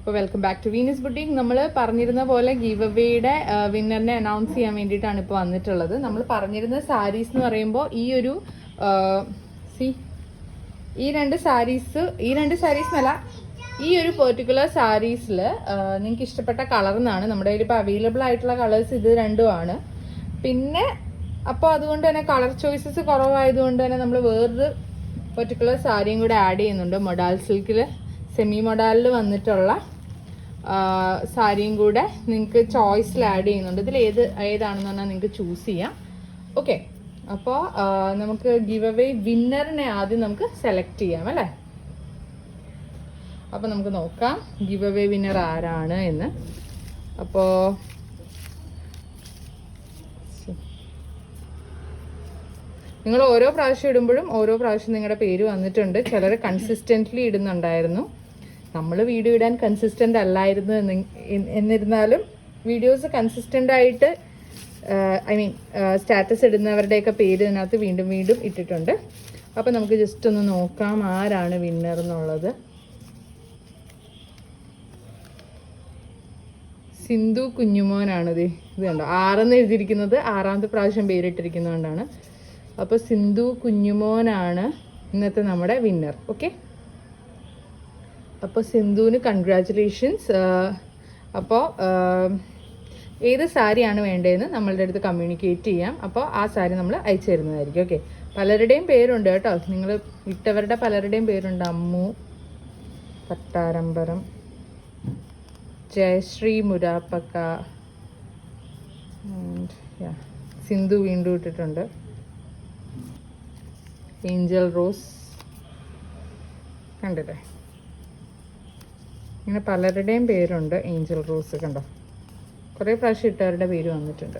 അപ്പോൾ welcome back to Venus boutique. നമ്മൾ പറഞ്ഞിരുന്ന പോലെ ഗീവ് അവേയുടെ വിന്നറിനെ അനൗൺസ് ചെയ്യാൻ വേണ്ടിയിട്ടാണ് ഇപ്പോൾ വന്നിട്ടുള്ളത്. നമ്മൾ പറഞ്ഞിരുന്ന സാരീസ് എന്ന് പറയുമ്പോൾ ഈ രണ്ട് സാരീസ് എന്നല്ല, ഈ ഒരു പെർട്ടിക്കുലർ സാരീസിൽ നിങ്ങൾക്ക് ഇഷ്ടപ്പെട്ട കളർ എന്നാണ് നമ്മുടെ കയ്യിൽ ഇപ്പോൾ അവൈലബിൾ ആയിട്ടുള്ള കളേഴ്സ് ഇത് രണ്ടുമാണ്. പിന്നെ അപ്പോൾ അതുകൊണ്ട് തന്നെ കളർ ചോയ്സസ് കുറവായതുകൊണ്ട് തന്നെ നമ്മൾ വേറൊരു പെർട്ടിക്കുലർ സാരിയും കൂടെ ആഡ് ചെയ്യുന്നുണ്ട്. മൊഡാൽ സിൽക്കിൽ സെമി മൊഡാലിൽ വന്നിട്ടുള്ള സാരിയും കൂടെ നിങ്ങൾക്ക് ചോയ്സിൽ ആഡ് ചെയ്യുന്നുണ്ട്. ഇതിൽ ഏതാണെന്ന് പറഞ്ഞാൽ നിങ്ങൾക്ക് ചൂസ് ചെയ്യാം. ഓക്കെ, അപ്പോൾ നമുക്ക് ഗിവ് അവേ വിന്നറിനെ ആദ്യം നമുക്ക് സെലക്ട് ചെയ്യാം അല്ലേ. അപ്പോൾ നമുക്ക് നോക്കാം ഗിവ് അവേ വിന്നർ ആരാണ് എന്ന്. അപ്പോൾ നിങ്ങൾ ഓരോ പ്രാവശ്യം ഇടുമ്പോഴും ഓരോ പ്രാവശ്യം നിങ്ങളുടെ പേര് വന്നിട്ടുണ്ട്. ചിലർ കൺസിസ്റ്റൻ്റ്ലി ഇടുന്നുണ്ടായിരുന്നു. നമ്മൾ വീഡിയോ ഇടാൻ കൺസിസ്റ്റൻ്റ് അല്ലായിരുന്നു എന്നിരുന്നാലും വീഡിയോസ് കൺസിസ്റ്റൻ്റ് ആയിട്ട് സ്റ്റാറ്റസ് ഇടുന്നവരുടെയൊക്കെ പേര് ഇതിനകത്ത് വീണ്ടും വീണ്ടും ഇട്ടിട്ടുണ്ട്. അപ്പോൾ നമുക്ക് ജസ്റ്റ് ഒന്ന് നോക്കാം ആരാണ് വിന്നർ എന്നുള്ളത്. സിന്ധു കുഞ്ഞുമോനാണിത്. ഇത് കണ്ടോ, 6 എഴുതിയിരിക്കുന്നത് 6ാമത്തെ പ്രാവശ്യം പേരിട്ടിരിക്കുന്നതുകൊണ്ടാണ്. അപ്പോൾ സിന്ധു കുഞ്ഞുമോനാണ് ഇന്നത്തെ നമ്മുടെ വിന്നർ. ഓക്കെ, അപ്പോൾ സിന്ധുവിന് കൺഗ്രാറ്റുലേഷൻസ്. അപ്പോൾ ഏത് സാരിയാണ് വേണ്ടതെന്ന് നമ്മളുടെ അടുത്ത് കമ്മ്യൂണിക്കേറ്റ് ചെയ്യാം. അപ്പോൾ ആ സാരി നമ്മൾ അയച്ചു തരുന്നതായിരിക്കും. ഓക്കെ, പലരുടെയും പേരുണ്ട് കേട്ടോ, നിങ്ങൾ ഇട്ടവരുടെ പലരുടെയും പേരുണ്ട്. അമ്മു പട്ടാരമ്പരം, ജയശ്രീ മുരാപ്പക്ക, സിന്ധു വീണ്ടും ഇട്ടിട്ടുണ്ട്, ഏഞ്ചൽ റോസ്, കണ്ടില്ലേ, ഇങ്ങനെ പലരുടെയും പേരുണ്ട്. ഏഞ്ചൽ റോസ് കണ്ടോ, കുറേ പ്രാവശ്യം ഇട്ടവരുടെ പേര് വന്നിട്ടുണ്ട്.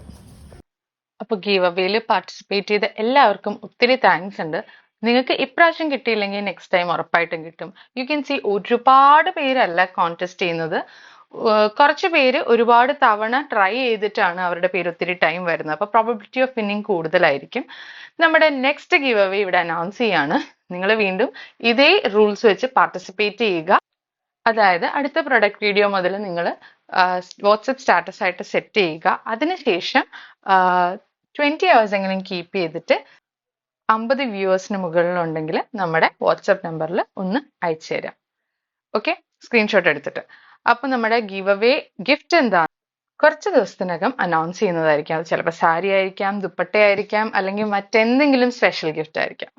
അപ്പോൾ ഗീവ് അവേയിൽ പാർട്ടിസിപ്പേറ്റ് ചെയ്ത എല്ലാവർക്കും ഒത്തിരി താങ്ക്സ് ഉണ്ട്. നിങ്ങൾക്ക് ഇപ്രാവശ്യം കിട്ടിയില്ലെങ്കിൽ നെക്സ്റ്റ് ടൈം ഉറപ്പായിട്ടും കിട്ടും. യു ക്യാൻ സി ഒരുപാട് പേരല്ല കോൺടെസ്റ്റ് ചെയ്യുന്നത്. കുറച്ച് പേര് ഒരുപാട് തവണ ട്രൈ ചെയ്തിട്ടാണ് അവരുടെ പേര് ഒത്തിരി ടൈം വരുന്നത്. അപ്പോൾ പ്രോബബിലിറ്റി ഓഫ് വിന്നിങ് കൂടുതലായിരിക്കും. നമ്മുടെ നെക്സ്റ്റ് ഗീവ് അവേ ഇവിടെ അനൗൺസ് ചെയ്യാണ്. നിങ്ങൾ വീണ്ടും ഇതേ റൂൾസ് വെച്ച് പാർട്ടിസിപ്പേറ്റ് ചെയ്യുക. അതായത് അടുത്ത പ്രൊഡക്റ്റ് വീഡിയോ മുതൽ നിങ്ങൾ വാട്സപ്പ് സ്റ്റാറ്റസ് ആയിട്ട് സെറ്റ് ചെയ്യുക. അതിനുശേഷം 20 hours എങ്കിലും കീപ്പ് ചെയ്തിട്ട് 50 വ്യൂവേഴ്സിന് മുകളിലുണ്ടെങ്കിൽ നമ്മുടെ വാട്സപ്പ് നമ്പറിൽ ഒന്ന് അയച്ചു തരാം. ഓക്കെ, സ്ക്രീൻഷോട്ട് എടുത്തിട്ട്. അപ്പൊ നമ്മുടെ ഗീവ് അവേ ഗിഫ്റ്റ് എന്താണ് കുറച്ച് ദിവസത്തിനകം അനൗൺസ് ചെയ്യുന്നതായിരിക്കും. അത് ചിലപ്പോൾ സാരി ആയിരിക്കാം, ദുപ്പട്ട ആയിരിക്കാം, അല്ലെങ്കിൽ മറ്റെന്തെങ്കിലും സ്പെഷ്യൽ ഗിഫ്റ്റ് ആയിരിക്കാം.